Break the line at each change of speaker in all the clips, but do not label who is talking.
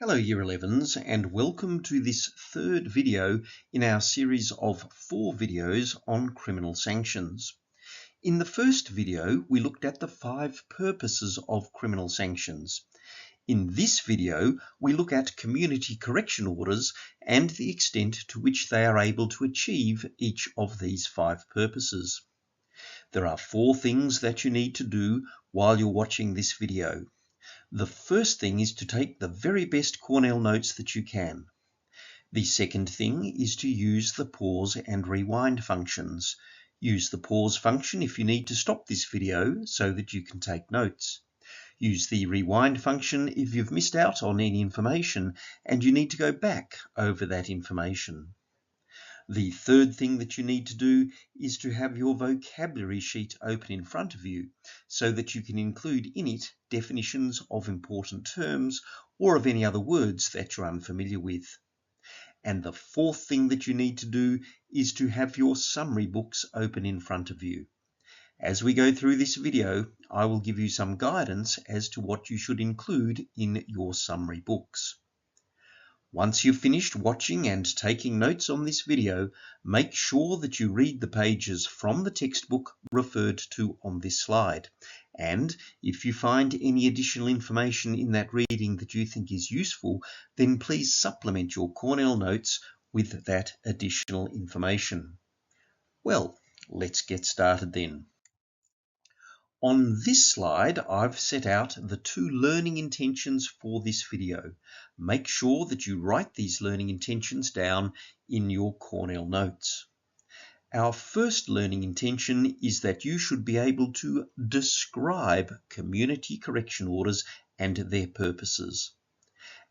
Hello Year 11s and welcome to this third video in our series of 4 videos on criminal sanctions. In the first video we looked at the 5 purposes of criminal sanctions. In this video we look at community correction orders and the extent to which they are able to achieve each of these 5 purposes. There are 4 things that you need to do while you're watching this video. The first thing is to take the very best Cornell notes that you can. The second thing is to use the pause and rewind functions. Use the pause function if you need to stop this video so that you can take notes. Use the rewind function if you've missed out on any information and you need to go back over that information. The third thing that you need to do is to have your vocabulary sheet open in front of you so that you can include in it definitions of important terms or of any other words that you're unfamiliar with. And the fourth thing that you need to do is to have your summary books open in front of you. As we go through this video, I will give you some guidance as to what you should include in your summary books. Once you've finished watching and taking notes on this video, make sure that you read the pages from the textbook referred to on this slide. And if you find any additional information in that reading that you think is useful, then please supplement your Cornell notes with that additional information. Well, let's get started then. On this slide, I've set out the 2 learning intentions for this video. Make sure that you write these learning intentions down in your Cornell notes. Our first learning intention is that you should be able to describe community correction orders and their purposes.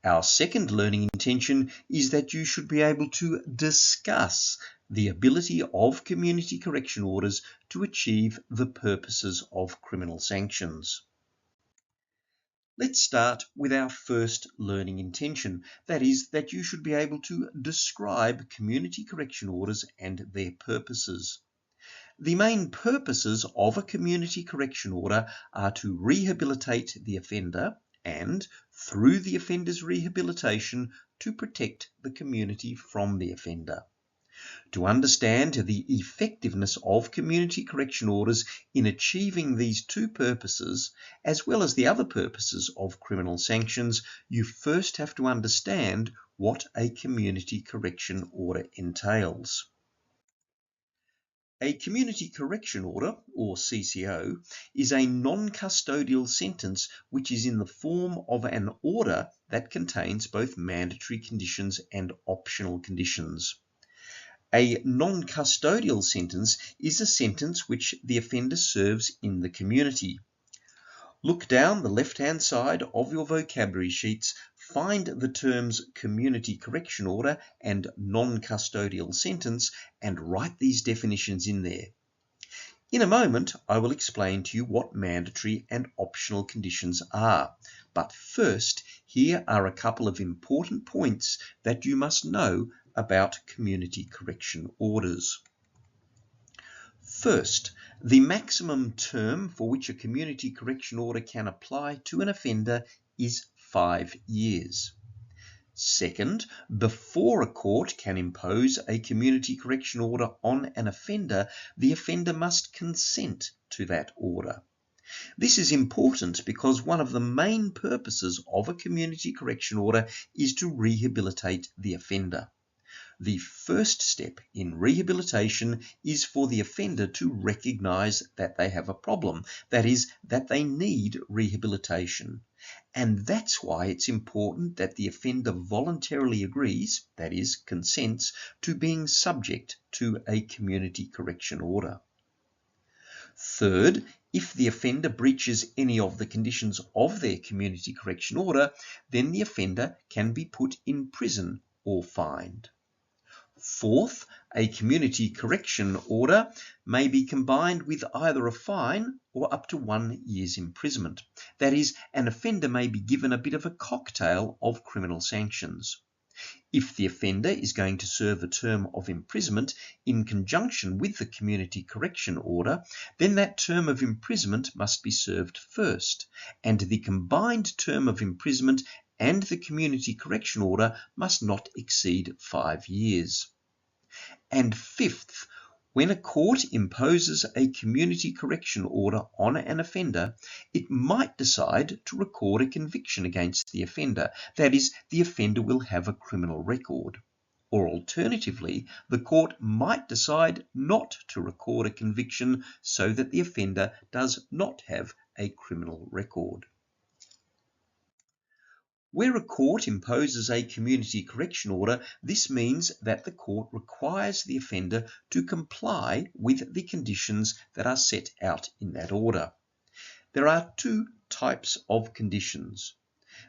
Our second learning intention is that you should be able to discuss the ability of community correction orders to achieve the purposes of criminal sanctions. Let's start with our first learning intention, that is, that you should be able to describe community correction orders and their purposes. The main purposes of a community correction order are to rehabilitate the offender and, through the offender's rehabilitation, to protect the community from the offender. To understand the effectiveness of community correction orders in achieving these 2 purposes, as well as the other purposes of criminal sanctions, you first have to understand what a community correction order entails. A community correction order, or CCO, is a non-custodial sentence which is in the form of an order that contains both mandatory conditions and optional conditions. A non-custodial sentence is a sentence which the offender serves in the community. Look down the left-hand side of your vocabulary sheets, find the terms community correction order and non-custodial sentence and write these definitions in there. In a moment, I will explain to you what mandatory and optional conditions are. But first, here are a couple of important points that you must know about community correction orders. First, the maximum term for which a community correction order can apply to an offender is 5 years. Second, before a court can impose a community correction order on an offender, the offender must consent to that order. This is important because one of the main purposes of a community correction order is to rehabilitate the offender. The first step in rehabilitation is for the offender to recognize that they have a problem, that is, that they need rehabilitation. And that's why it's important that the offender voluntarily agrees, that is, consents, to being subject to a community correction order. Third, if the offender breaches any of the conditions of their community correction order, then the offender can be put in prison or fined. Fourth, a community correction order may be combined with either a fine or up to 1 year's imprisonment. That is, an offender may be given a bit of a cocktail of criminal sanctions. If the offender is going to serve a term of imprisonment in conjunction with the community correction order, then that term of imprisonment must be served first, and the combined term of imprisonment and the community correction order must not exceed 5 years. And fifth, when a court imposes a community correction order on an offender, it might decide to record a conviction against the offender. That is, the offender will have a criminal record. Or alternatively, the court might decide not to record a conviction so that the offender does not have a criminal record. Where a court imposes a community correction order, this means that the court requires the offender to comply with the conditions that are set out in that order. There are two types of conditions.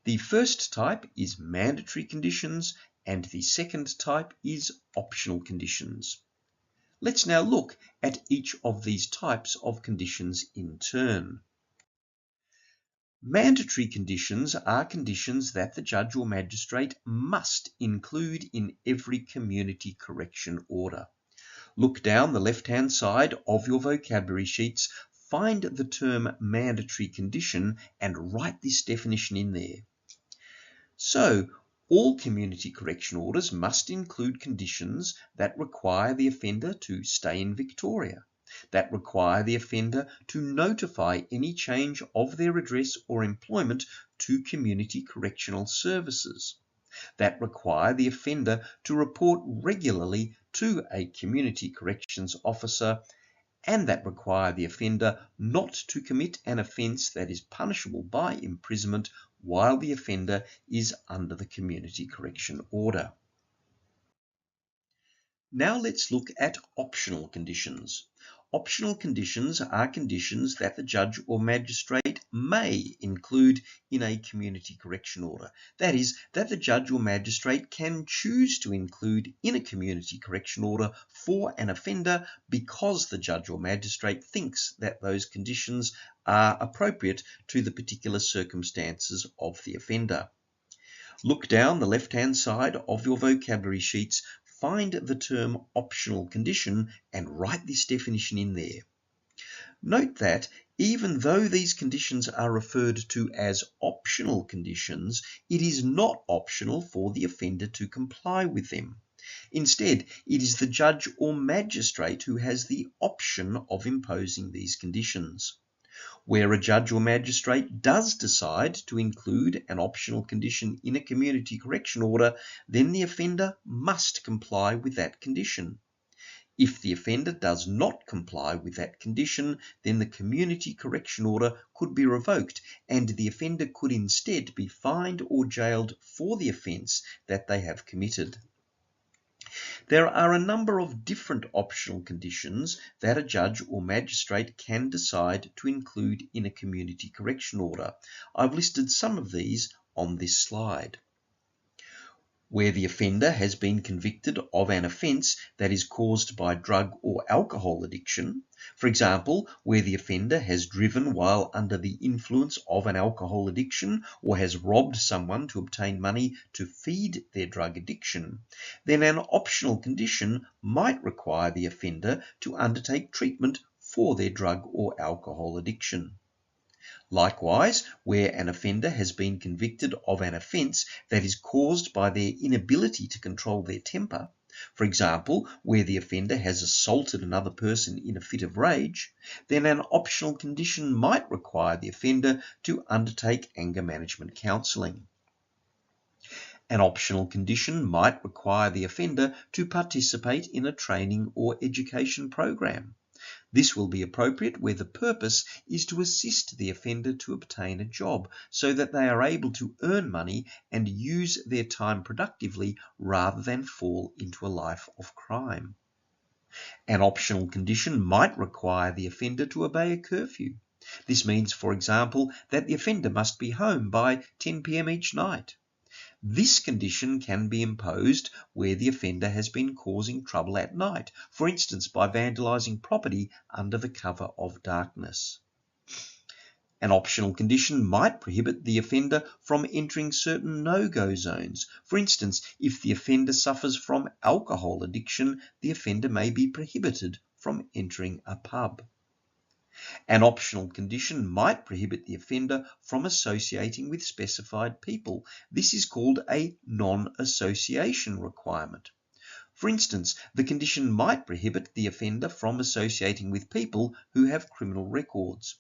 The first type is mandatory conditions, and the second type is optional conditions. Let's now look at each of these types of conditions in turn. Mandatory conditions are conditions that the judge or magistrate must include in every community correction order. Look down the left-hand side of your vocabulary sheets, find the term mandatory condition and write this definition in there. So, all community correction orders must include conditions that require the offender to stay in Victoria, that require the offender to notify any change of their address or employment to community correctional services, that require the offender to report regularly to a community corrections officer, and that require the offender not to commit an offence that is punishable by imprisonment while the offender is under the community correction order. Now let's look at optional conditions. Optional conditions are conditions that the judge or magistrate may include in a community correction order. That is, that the judge or magistrate can choose to include in a community correction order for an offender because the judge or magistrate thinks that those conditions are appropriate to the particular circumstances of the offender. Look down the left-hand side of your vocabulary sheets, find the term optional condition and write this definition in there. Note that even though these conditions are referred to as optional conditions, it is not optional for the offender to comply with them. Instead, it is the judge or magistrate who has the option of imposing these conditions. Where a judge or magistrate does decide to include an optional condition in a community correction order, then the offender must comply with that condition. If the offender does not comply with that condition, then the community correction order could be revoked and the offender could instead be fined or jailed for the offence that they have committed. There are a number of different optional conditions that a judge or magistrate can decide to include in a community correction order. I've listed some of these on this slide. Where the offender has been convicted of an offence that is caused by drug or alcohol addiction, for example, where the offender has driven while under the influence of an alcohol addiction or has robbed someone to obtain money to feed their drug addiction, then an optional condition might require the offender to undertake treatment for their drug or alcohol addiction. Likewise, where an offender has been convicted of an offence that is caused by their inability to control their temper, for example, where the offender has assaulted another person in a fit of rage, then an optional condition might require the offender to undertake anger management counselling. An optional condition might require the offender to participate in a training or education program. This will be appropriate where the purpose is to assist the offender to obtain a job so that they are able to earn money and use their time productively rather than fall into a life of crime. An optional condition might require the offender to obey a curfew. This means, for example, that the offender must be home by 10 p.m. each night. This condition can be imposed where the offender has been causing trouble at night, for instance by vandalising property under the cover of darkness. An optional condition might prohibit the offender from entering certain no-go zones. For instance, if the offender suffers from alcohol addiction, the offender may be prohibited from entering a pub. An optional condition might prohibit the offender from associating with specified people. This is called a non-association requirement. For instance, the condition might prohibit the offender from associating with people who have criminal records.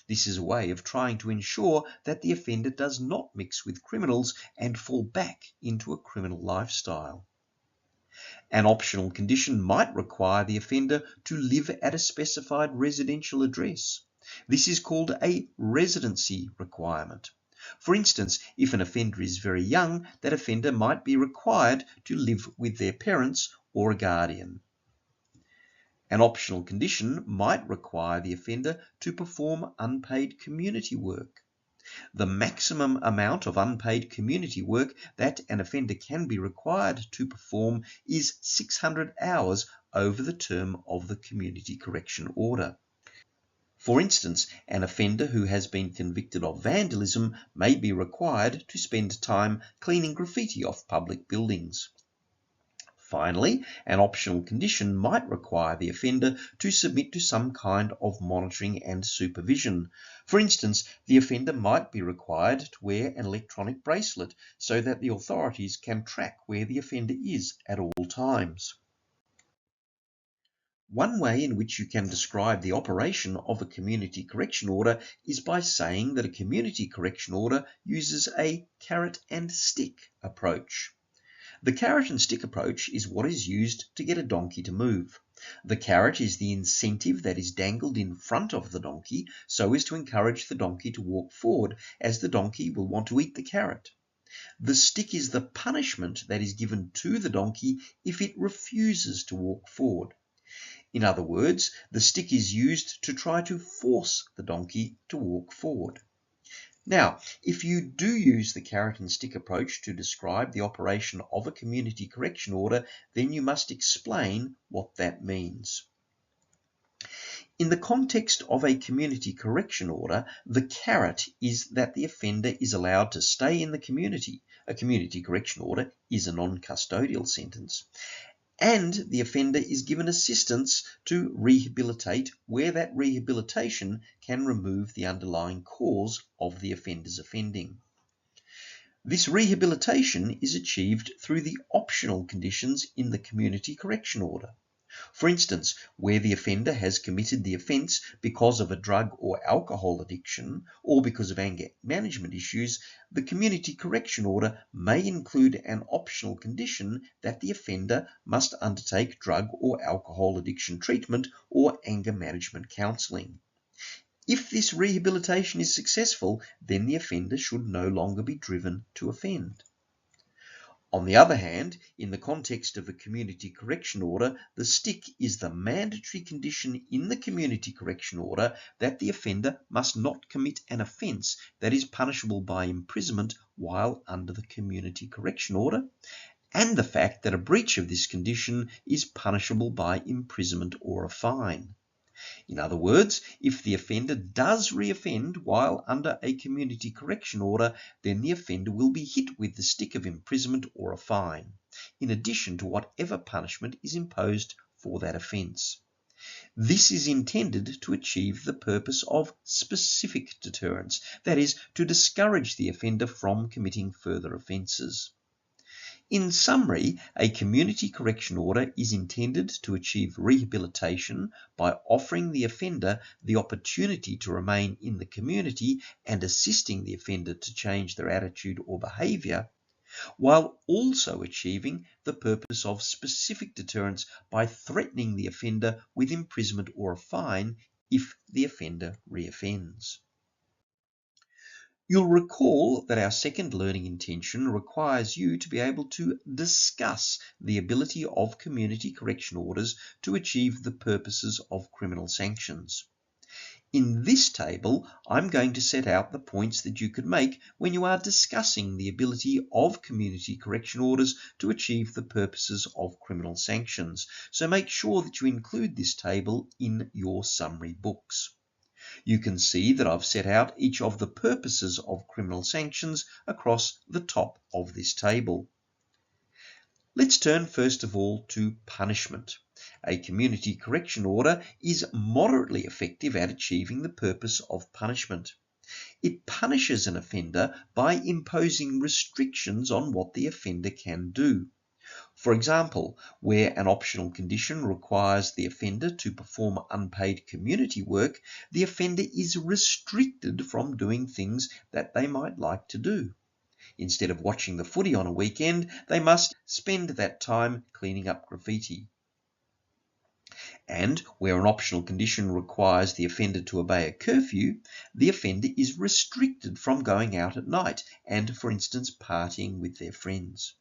This is a way of trying to ensure that the offender does not mix with criminals and fall back into a criminal lifestyle. An optional condition might require the offender to live at a specified residential address. This is called a residency requirement. For instance, if an offender is very young, that offender might be required to live with their parents or a guardian. An optional condition might require the offender to perform unpaid community work. The maximum amount of unpaid community work that an offender can be required to perform is 600 hours over the term of the community correction order. For instance, an offender who has been convicted of vandalism may be required to spend time cleaning graffiti off public buildings. Finally, an optional condition might require the offender to submit to some kind of monitoring and supervision. For instance, the offender might be required to wear an electronic bracelet so that the authorities can track where the offender is at all times. One way in which you can describe the operation of a community correction order is by saying that a community correction order uses a carrot and stick approach. The carrot and stick approach is what is used to get a donkey to move. The carrot is the incentive that is dangled in front of the donkey so as to encourage the donkey to walk forward, as the donkey will want to eat the carrot. The stick is the punishment that is given to the donkey if it refuses to walk forward. In other words, the stick is used to try to force the donkey to walk forward. Now, if you do use the carrot and stick approach to describe the operation of a community correction order, then you must explain what that means. In the context of a community correction order, the carrot is that the offender is allowed to stay in the community. A community correction order is a non-custodial sentence. And the offender is given assistance to rehabilitate where that rehabilitation can remove the underlying cause of the offender's offending. This rehabilitation is achieved through the optional conditions in the community correction order. For instance, where the offender has committed the offence because of a drug or alcohol addiction or because of anger management issues, the community correction order may include an optional condition that the offender must undertake drug or alcohol addiction treatment or anger management counselling. If this rehabilitation is successful, then the offender should no longer be driven to offend. On the other hand, in the context of a community correction order, the stick is the mandatory condition in the community correction order that the offender must not commit an offence that is punishable by imprisonment while under the community correction order, and the fact that a breach of this condition is punishable by imprisonment or a fine. In other words, if the offender does reoffend while under a community correction order, then the offender will be hit with the stick of imprisonment or a fine, in addition to whatever punishment is imposed for that offence. This is intended to achieve the purpose of specific deterrence, that is, to discourage the offender from committing further offences. In summary, a community correction order is intended to achieve rehabilitation by offering the offender the opportunity to remain in the community and assisting the offender to change their attitude or behaviour, while also achieving the purpose of specific deterrence by threatening the offender with imprisonment or a fine if the offender reoffends. You'll recall that our second learning intention requires you to be able to discuss the ability of community correction orders to achieve the purposes of criminal sanctions. In this table, I'm going to set out the points that you could make when you are discussing the ability of community correction orders to achieve the purposes of criminal sanctions. So make sure that you include this table in your summary books. You can see that I've set out each of the purposes of criminal sanctions across the top of this table. Let's turn first of all to punishment. A community correction order is moderately effective at achieving the purpose of punishment. It punishes an offender by imposing restrictions on what the offender can do. For example, where an optional condition requires the offender to perform unpaid community work, the offender is restricted from doing things that they might like to do. Instead of watching the footy on a weekend, they must spend that time cleaning up graffiti. And where an optional condition requires the offender to obey a curfew, the offender is restricted from going out at night and, for instance, partying with their friends.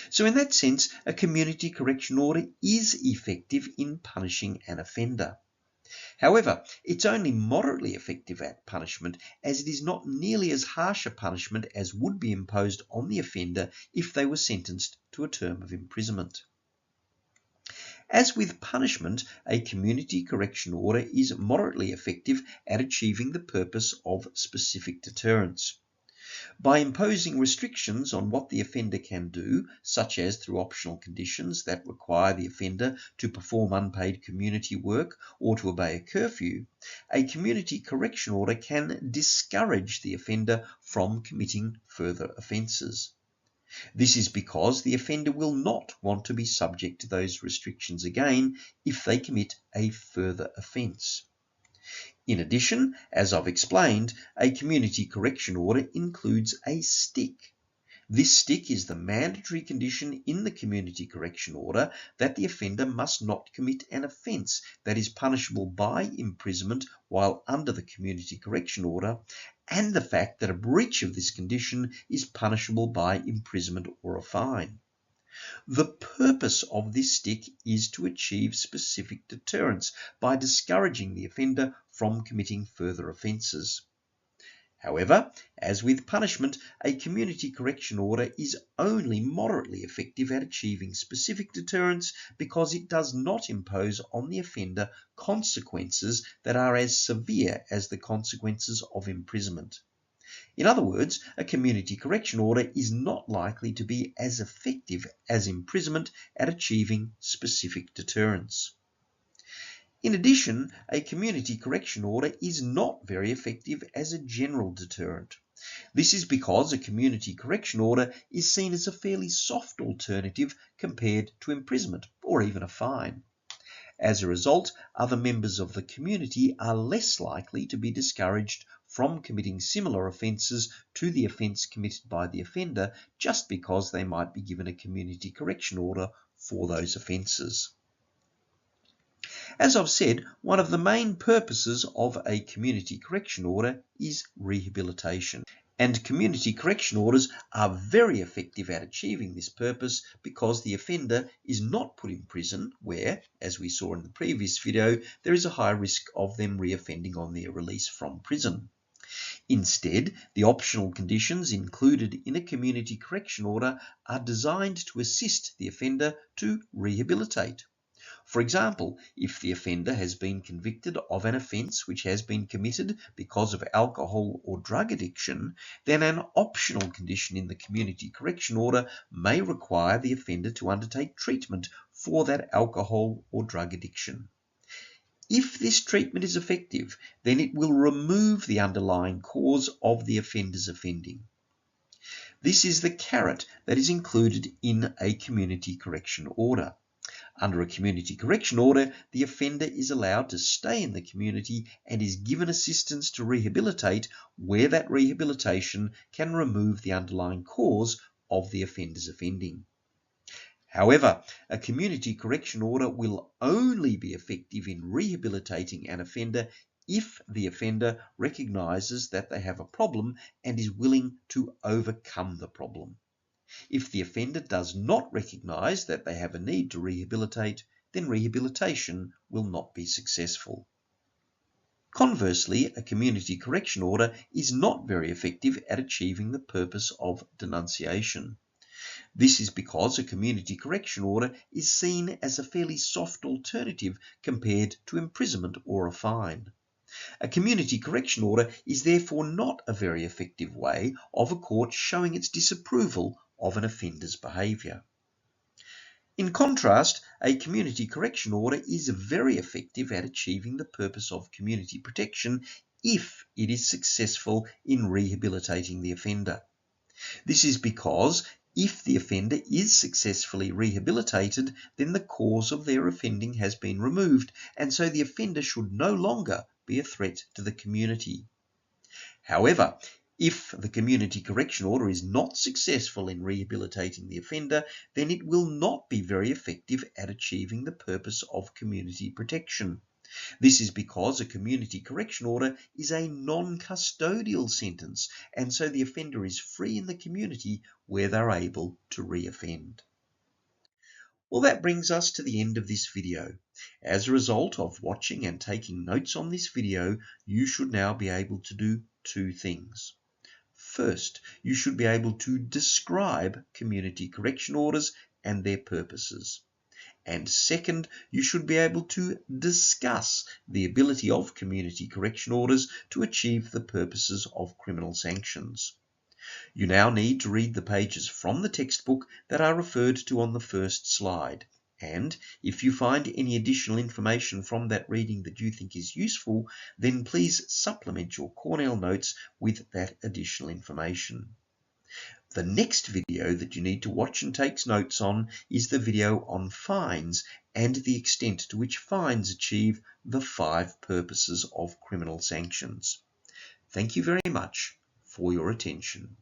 So in that sense, a community correction order is effective in punishing an offender. However, it's only moderately effective at punishment, as it is not nearly as harsh a punishment as would be imposed on the offender if they were sentenced to a term of imprisonment. As with punishment, a community correction order is moderately effective at achieving the purpose of specific deterrence. By imposing restrictions on what the offender can do, such as through optional conditions that require the offender to perform unpaid community work or to obey a curfew, a community correction order can discourage the offender from committing further offences. This is because the offender will not want to be subject to those restrictions again if they commit a further offence. In addition, as I've explained, a community correction order includes a stick. This stick is the mandatory condition in the community correction order that the offender must not commit an offence that is punishable by imprisonment while under the community correction order, and the fact that a breach of this condition is punishable by imprisonment or a fine. The purpose of this stick is to achieve specific deterrence by discouraging the offender from committing further offences. However, as with punishment, a community correction order is only moderately effective at achieving specific deterrence because it does not impose on the offender consequences that are as severe as the consequences of imprisonment. In other words, a community correction order is not likely to be as effective as imprisonment at achieving specific deterrence. In addition, a community correction order is not very effective as a general deterrent. This is because a community correction order is seen as a fairly soft alternative compared to imprisonment or even a fine. As a result, other members of the community are less likely to be discouraged from committing similar offences to the offence committed by the offender just because they might be given a community correction order for those offences. As I've said, one of the main purposes of a community correction order is rehabilitation. And community correction orders are very effective at achieving this purpose because the offender is not put in prison where, as we saw in the previous video, there is a high risk of them reoffending on their release from prison. Instead, the optional conditions included in a community correction order are designed to assist the offender to rehabilitate. For example, if the offender has been convicted of an offence which has been committed because of alcohol or drug addiction, then an optional condition in the community correction order may require the offender to undertake treatment for that alcohol or drug addiction. If this treatment is effective, then it will remove the underlying cause of the offender's offending. This is the carrot that is included in a community correction order. Under a community correction order, the offender is allowed to stay in the community and is given assistance to rehabilitate where that rehabilitation can remove the underlying cause of the offender's offending. However, a community correction order will only be effective in rehabilitating an offender if the offender recognises that they have a problem and is willing to overcome the problem. If the offender does not recognise that they have a need to rehabilitate, then rehabilitation will not be successful. Conversely, a community correction order is not very effective at achieving the purpose of denunciation. This is because a community correction order is seen as a fairly soft alternative compared to imprisonment or a fine. A community correction order is therefore not a very effective way of a court showing its disapproval of an offender's behaviour. In contrast, a community correction order is very effective at achieving the purpose of community protection if it is successful in rehabilitating the offender. This is because if the offender is successfully rehabilitated, then the cause of their offending has been removed, and so the offender should no longer be a threat to the community. However, if the community correction order is not successful in rehabilitating the offender, then it will not be very effective at achieving the purpose of community protection. This is because a community correction order is a non-custodial sentence, and so the offender is free in the community where they're able to reoffend. Well, that brings us to the end of this video. As a result of watching and taking notes on this video, you should now be able to do two things. First, you should be able to describe community correction orders and their purposes. And second, you should be able to discuss the ability of community correction orders to achieve the purposes of criminal sanctions. You now need to read the pages from the textbook that are referred to on the first slide. And if you find any additional information from that reading that you think is useful, then please supplement your Cornell notes with that additional information. The next video that you need to watch and take notes on is the video on fines and the extent to which fines achieve the 5 purposes of criminal sanctions. Thank you very much for your attention.